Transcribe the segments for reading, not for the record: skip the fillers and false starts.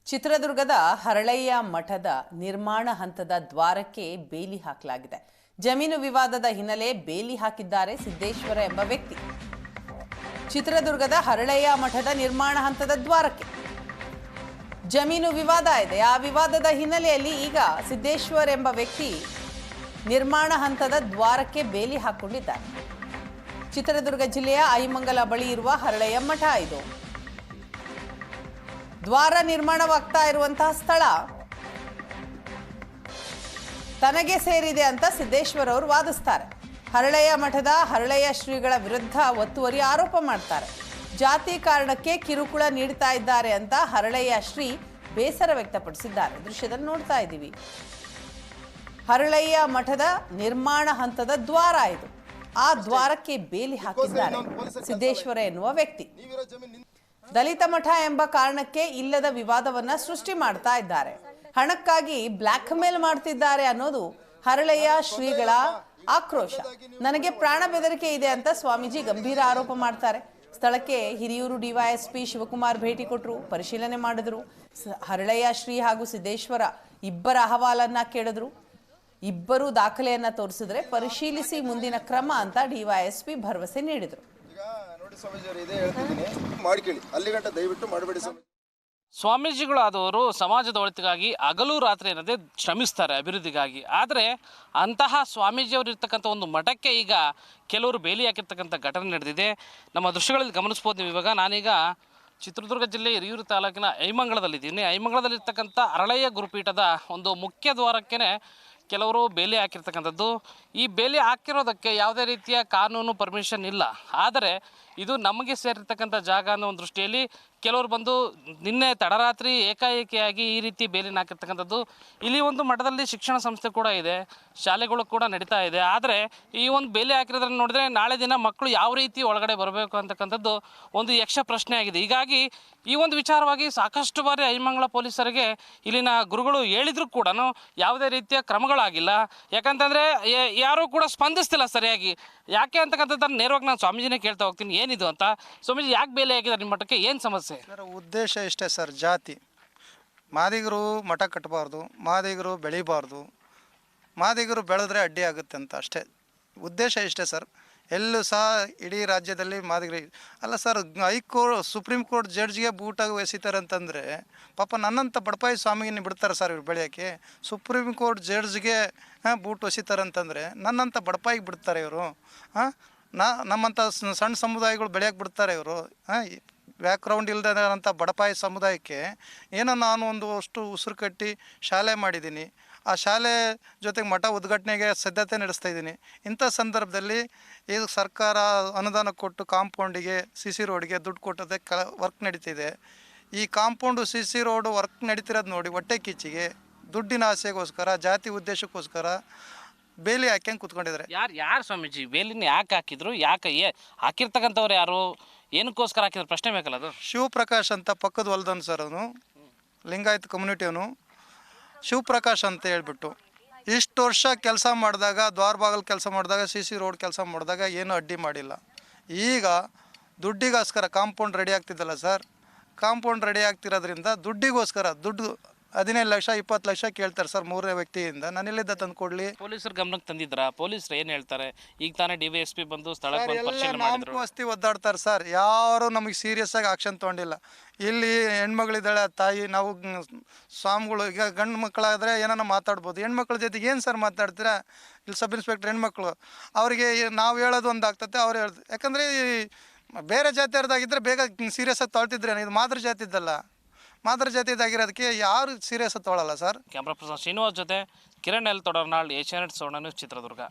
ಚಿತ್ರದುರ್ಗದ ಹರಳಯ್ಯ ಮಠದ ನಿರ್ಮಾಣ ಹಂತದ ದ್ವಾರಕ್ಕೆ ಬೇಲಿ ಹಾಕಲಾಗಿದೆ. ಜಮೀನು ವಿವಾದದ ಹಿನ್ನೆಲೆ ಬೇಲಿ ಹಾಕಿದ್ದಾರೆ ಸಿದ್ದೇಶ್ವರ ಎಂಬ ವ್ಯಕ್ತಿ. ಚಿತ್ರದುರ್ಗದ ಹರಳಯ್ಯ ಮಠದ ನಿರ್ಮಾಣ ಹಂತದ ದ್ವಾರಕ್ಕೆ ಜಮೀನು ವಿವಾದ ಇದೆ. ಆ ವಿವಾದದ ಹಿನ್ನೆಲೆಯಲ್ಲಿ ಈಗ ಸಿದ್ದೇಶ್ವರ ಎಂಬ ವ್ಯಕ್ತಿ ನಿರ್ಮಾಣ ಹಂತದ ದ್ವಾರಕ್ಕೆ ಬೇಲಿ ಹಾಕೊಂಡಿದ್ದಾರೆ. ಚಿತ್ರದುರ್ಗ ಜಿಲ್ಲೆಯ ಐಮಂಗಲ ಬಳಿ ಇರುವ ಹರಳಯ್ಯ ಮಠ ಇದು. ದ್ವಾರ ನಿರ್ಮಾಣವಾಗ್ತಾ ಇರುವಂತಹ ಸ್ಥಳ ತನಗೆ ಸೇರಿದೆ ಅಂತ ಸಿದ್ದೇಶ್ವರ ಅವರು ವಾದಿಸ್ತಾರೆ. ಹರಳಯ್ಯ ಮಠದ ಹರಳಯ್ಯ ಶ್ರೀಗಳ ವಿರುದ್ಧ ಒತ್ತುವರಿ ಆರೋಪ ಮಾಡ್ತಾರೆ. ಜಾತಿ ಕಾರಣಕ್ಕೆ ಕಿರುಕುಳ ನೀಡ್ತಾ ಇದ್ದಾರೆ ಅಂತ ಹರಳಯ್ಯ ಶ್ರೀ ಬೇಸರ ವ್ಯಕ್ತಪಡಿಸಿದ್ದಾರೆ. ದೃಶ್ಯದಲ್ಲಿ ನೋಡ್ತಾ ಇದ್ದೀವಿ. ಹರಳಯ್ಯ ಮಠದ ನಿರ್ಮಾಣ ಹಂತದ ದ್ವಾರ ಇದು. ಆ ದ್ವಾರಕ್ಕೆ ಬೇಲಿ ಹಾಕಿದ್ದಾರೆ ಸಿದ್ದೇಶ್ವರ ಎನ್ನುವ ವ್ಯಕ್ತಿ. ದಲಿತ ಮಠ ಎಂಬ ಕಾರಣಕ್ಕೆ ಇಲ್ಲದ ವಿವಾದವನ್ನ ಸೃಷ್ಟಿ ಮಾಡ್ತಾ ಇದ್ದಾರೆ. ಹಣಕ್ಕಾಗಿ ಬ್ಲಾಕ್ ಮೇಲ್ ಮಾಡ್ತಿದ್ದಾರೆ ಅನ್ನೋದು ಹರಳಯ್ಯ ಶ್ರೀಗಳ ಆಕ್ರೋಶ. ನನಗೆ ಪ್ರಾಣ ಬೆದರಿಕೆ ಇದೆ ಅಂತ ಸ್ವಾಮೀಜಿ ಗಂಭೀರ ಆರೋಪ ಮಾಡ್ತಾರೆ. ಸ್ಥಳಕ್ಕೆ ಹಿರಿಯೂರು ಡಿವೈಎಸ್ಪಿ ಶಿವಕುಮಾರ್ ಭೇಟಿ ಕೊಟ್ಟರು, ಪರಿಶೀಲನೆ ಮಾಡಿದ್ರು. ಹರಳಯ್ಯ ಶ್ರೀ ಹಾಗೂ ಸಿದ್ದೇಶ್ವರ ಇಬ್ಬರ ಅಹವಾಲನ್ನ ಕೇಳಿದ್ರು. ಇಬ್ಬರು ದಾಖಲೆಯನ್ನ ತೋರಿಸಿದ್ರೆ ಪರಿಶೀಲಿಸಿ ಮುಂದಿನ ಕ್ರಮ ಅಂತ ಡಿವೈಎಸ್ಪಿ ಭರವಸೆ ನೀಡಿದ್ರು. ಸ್ವಾಮೀಜಿಗಳಾದವರು ಸಮಾಜದ ಒಳಿತಿಗಾಗಿ ಹಗಲು ರಾತ್ರಿ ಅನ್ನೋದೇ ಶ್ರಮಿಸ್ತಾರೆ ಅಭಿವೃದ್ಧಿಗಾಗಿ. ಆದರೆ ಅಂತಹ ಸ್ವಾಮೀಜಿಯವರು ಇರ್ತಕ್ಕಂಥ ಒಂದು ಮಠಕ್ಕೆ ಈಗ ಕೆಲವರು ಬೇಲಿ ಹಾಕಿರ್ತಕ್ಕಂಥ ಘಟನೆ ನಡೆದಿದೆ. ನಮ್ಮ ದೃಶ್ಯಗಳಲ್ಲಿ ಗಮನಿಸ್ಬೋದು ನೀವು. ಇವಾಗ ನಾನೀಗ ಚಿತ್ರದುರ್ಗ ಜಿಲ್ಲೆ ಹಿರಿಯೂರು ತಾಲೂಕಿನ ಐಮಂಗಳದಲ್ಲಿದ್ದೀನಿ. ಐಮಂಗಳದಲ್ಲಿರ್ತಕ್ಕಂಥ ಹರಳಯ್ಯ ಗುರುಪೀಠದ ಒಂದು ಮುಖ್ಯ ದ್ವಾರಕ್ಕೆ ಕೆಲವರು ಬೇಲಿ ಹಾಕಿರ್ತಕ್ಕಂಥದ್ದು. ಈ ಬೇಲಿ ಹಾಕಿರೋದಕ್ಕೆ ಯಾವುದೇ ರೀತಿಯ ಕಾನೂನು ಪರ್ಮಿಷನ್ ಇಲ್ಲ. ಆದರೆ ಇದು ನಮಗೆ ಸೇರಿರ್ತಕ್ಕಂಥ ಜಾಗ ಅನ್ನೋ ಒಂದು ದೃಷ್ಟಿಯಲ್ಲಿ ಕೆಲವರು ಬಂದು ನಿನ್ನೆ ತಡರಾತ್ರಿ ಏಕಾಏಕಿಯಾಗಿ ಈ ರೀತಿ ಬೇಲಿನ ಹಾಕಿರ್ತಕ್ಕಂಥದ್ದು. ಇಲ್ಲಿ ಒಂದು ಮಠದಲ್ಲಿ ಶಿಕ್ಷಣ ಸಂಸ್ಥೆ ಕೂಡ ಇದೆ, ಶಾಲೆಗಳು ಕೂಡ ನಡೀತಾ ಇದೆ. ಆದರೆ ಈ ಒಂದು ಬೇಲಿ ಹಾಕಿರೋದ್ರನ್ನ ನೋಡಿದ್ರೆ ನಾಳೆ ದಿನ ಮಕ್ಕಳು ಯಾವ ರೀತಿ ಒಳಗಡೆ ಬರಬೇಕು ಅಂತಕ್ಕಂಥದ್ದು ಒಂದು ಯಕ್ಷ ಪ್ರಶ್ನೆ ಆಗಿದೆ. ಹೀಗಾಗಿ ಈ ಒಂದು ವಿಚಾರವಾಗಿ ಸಾಕಷ್ಟು ಬಾರಿ ಐಮಂಗಳ ಪೊಲೀಸರಿಗೆ ಇಲ್ಲಿನ ಗುರುಗಳು ಹೇಳಿದ್ರು ಕೂಡ ಯಾವುದೇ ರೀತಿಯ ಕ್ರಮಗಳಾಗಿಲ್ಲ. ಯಾಕಂತಂದರೆ ಯಾರೂ ಕೂಡ ಸ್ಪಂದಿಸ್ತಿಲ್ಲ ಸರಿಯಾಗಿ. ಯಾಕೆ ಅಂತಕ್ಕಂಥದ್ದನ್ನು ನೇರವಾಗಿ ನಾನು ಸ್ವಾಮೀಜಿನೇ ಕೇಳ್ತಾ ಹೋಗ್ತೀನಿ, ಏನಿದು ಅಂತ. ಸ್ವಾಮೀಜಿ ಯಾಕೆ ಬೇಲಿ ಹಾಕಿದ್ದಾರೆ ನಿಮ್ಮ ಮಠಕ್ಕೆ, ಏನು ಸಮಸ್ಯೆ? ಸರ್, ಉದ್ದೇಶ ಇಷ್ಟೇ ಸರ್. ಜಾತಿ ಮಾದಿಗರು ಮಠ ಕಟ್ಟಬಾರ್ದು, ಮಾದಿಗರು ಬೆಳಿಬಾರ್ದು, ಮಾದಿಗರು ಬೆಳೆದ್ರೆ ಅಡ್ಡಿ ಆಗುತ್ತೆ ಅಂತ ಅಷ್ಟೇ ಉದ್ದೇಶ. ಇಷ್ಟೇ ಸರ್. ಎಲ್ಲೂ ಸಹ ಇಡೀ ರಾಜ್ಯದಲ್ಲಿ ಮಾದಿಗರು ಅಲ್ಲ ಸರ್. ಸುಪ್ರೀಂ ಕೋರ್ಟ್ ಜಡ್ಜ್ಗೆ ಬೂಟಾಗಿ ಎಸಿತಾರೆ ಅಂತಂದರೆ ಪಾಪ ನನ್ನಂಥ ಬಡಪಾಯಿ ಸ್ವಾಮಿಗೆ ಬಿಡ್ತಾರೆ ಸರ್ ಇವ್ರು ಬೆಳೆಯೋಕ್ಕೆ. ಸುಪ್ರೀಂ ಕೋರ್ಟ್ ಜಡ್ಜ್ಗೆ ಬೂಟ್ ಎಸಿತಾರೆ ಅಂತಂದರೆ ನನ್ನಂಥ ಬಡಪಾಯಿಗೆ ಬಿಡ್ತಾರೆ ಇವರು. ನಮ್ಮಂಥ ಸಣ್ಣ ಸಮುದಾಯಗಳು ಬೆಳೆಯೋಕ್ಕೆ ಬಿಡ್ತಾರೆ ಇವರು. ಬ್ಯಾಕ್ಗ್ರೌಂಡ್ ಇಲ್ಲದಂಥ ಬಡಪಾಯಿ ಸಮುದಾಯಕ್ಕೆ ಏನೋ ನಾನು ಒಂದು ಅಷ್ಟು ಉಸಿರು ಕಟ್ಟಿ ಶಾಲೆ ಮಾಡಿದ್ದೀನಿ. ಆ ಶಾಲೆ ಜೊತೆಗೆ ಮಠ ಉದ್ಘಾಟನೆಗೆ ಸಿದ್ಧತೆ ನಡೆಸ್ತಾ ಇದ್ದೀನಿ. ಇಂಥ ಸಂದರ್ಭದಲ್ಲಿ ಇದು ಸರ್ಕಾರ ಅನುದಾನ ಕೊಟ್ಟು ಕಾಂಪೌಂಡಿಗೆ CC ರೋಡ್ಗೆ ದುಡ್ಡು ಕೊಟ್ಟದೆ ವರ್ಕ್ ನಡೀತಿದೆ. ಈ ಕಾಂಪೌಂಡು CC ರೋಡು ವರ್ಕ್ ನಡೀತಿರೋದು ನೋಡಿ ಹೊಟ್ಟೆ ಕಿಚ್ಚಿಗೆ ದುಡ್ಡಿನ ಆಸೆಗೋಸ್ಕರ, ಜಾತಿ ಉದ್ದೇಶಕ್ಕೋಸ್ಕರ ಬೇಲಿ ಹಾಕ್ಯಂಗೆ ಕೂತ್ಕೊಂಡಿದ್ದಾರೆ. ಯಾರು ಸ್ವಾಮೀಜಿ ಬೇಲಿನ ಯಾಕೆ ಹಾಕಿದ್ರು? ಯಾಕೆ ಹಾಕಿರ್ತಕ್ಕಂಥವ್ರು ಯಾರು, ಏನಕ್ಕೋಸ್ಕರ ಹಾಕಿದ್ರು ಪ್ರಶ್ನೆ ಬೇಕಲ್ಲ ಅದು. ಶಿವಪ್ರಕಾಶ್ ಅಂತ ಪಕ್ಕದ ಹೊಲದವನು ಸರ್. ಅವನು ಲಿಂಗಾಯತ್ ಕಮ್ಯುನಿಟಿಯವನು. ಶಿವಪ್ರಕಾಶ್ ಅಂತ ಹೇಳ್ಬಿಟ್ಟು ಇಷ್ಟು ವರ್ಷ ಕೆಲಸ ಮಾಡಿದಾಗ, ದ್ವಾರಬಾಗಲ್ ಕೆಲಸ ಮಾಡಿದಾಗ, CC ರೋಡ್ ಕೆಲಸ ಮಾಡಿದಾಗ ಏನೂ ಅಡ್ಡಿ ಮಾಡಿಲ್ಲ. ಈಗ ದುಡ್ಡಿಗೋಸ್ಕರ ಕಾಂಪೌಂಡ್ ರೆಡಿ ಆಗ್ತಿದ್ದಲ್ಲ ಸರ್, ಕಾಂಪೌಂಡ್ ರೆಡಿ ಆಗ್ತಿರೋದ್ರಿಂದ ದುಡ್ಡಿಗೋಸ್ಕರ ದುಡ್ಡು 15 ಲಕ್ಷ 20 ಲಕ್ಷ ಕೇಳ್ತಾರೆ ಸರ್ ಮೂರನೇ ವ್ಯಕ್ತಿಯಿಂದ. ನಾನು ಎಲ್ಲಿದ್ದ ತಂದು ಕೊಡಲಿ? ಪೊಲೀಸರ ಗಮನಕ್ಕೆ ತಂದಿದ್ರ? ಪೊಲೀಸರು ಏನು ಹೇಳ್ತಾರೆ? ಈಗ ತಾನೇ DYSP ಬಂದು ಸ್ಥಳಕ್ಕೆ ಪರಿಶೀಲನೆ ಮಾಡಿದ್ರು. ವಸ್ತಿ ಒದ್ದಾಡ್ತಾರೆ ಸರ್. ಯಾರು ನಮಗೆ ಸೀರಿಯಸ್ ಆಗಿ ಆಕ್ಷನ್ ತೊಗೊಂಡಿಲ್ಲ. ಇಲ್ಲಿ ಹೆಣ್ಮಗಳಿದ್ದಾಳೆ ತಾಯಿ, ನಾವು ಸ್ವಾಮಿಗಳು. ಈಗ ಗಂಡು ಮಕ್ಕಳಾದರೆ ಏನಾರ ಮಾತಾಡ್ಬೋದು, ಹೆಣ್ಮಕ್ಳ ಜೊತೆಗೆ ಏನು ಸರ್ ಮಾತಾಡ್ತೀರಾ? ಇಲ್ಲಿ ಸಬ್ ಇನ್ಸ್ಪೆಕ್ಟರ್ ಹೆಣ್ಮಕ್ಳು, ಅವರಿಗೆ ನಾವು ಹೇಳೋದು ಒಂದು ಆಗ್ತದೆ, ಅವ್ರು ಹೇಳ್ದು. ಯಾಕಂದರೆ ಬೇರೆ ಜಾತಿಯವ್ರದ್ದಾಗಿದ್ದರೆ ಬೇಗ ಸೀರಿಯಸ್ ಆಗಿ ತೊಳ್ತಿದ್ರೆ, ಇದು ಮಾತೃ ಜಾತಿ ಇದ್ದಲ್ಲ, ಮಾತೃ ಜಾತಿದಾಗಿರೋದಕ್ಕೆ ಯಾರು ಸೀರಿಯಸ್ ತೊಗೊಳ್ಳಲ್ಲ ಸರ್. ಕ್ಯಾಮ್ರಾ ಪರ್ಸನ್ ಶ್ರೀನಿವಾಸ್ ಜೊತೆ ಕಿರಣ್ ಎಲ್ ತೊಡರ್ನಾಳ್, ಏಷ್ಯಾನೆಟ್ ಸುವರ್ಣ ನ್ಯೂಸ್, ಚಿತ್ರದುರ್ಗ.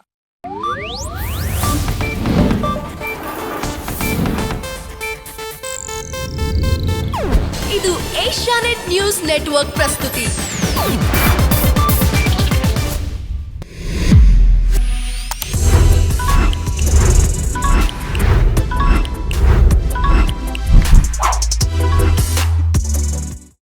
ಇದು ಏಷ್ಯಾನೆಟ್ ನ್ಯೂಸ್ ನೆಟ್ವರ್ಕ್ ಪ್ರಸ್ತುತಿ.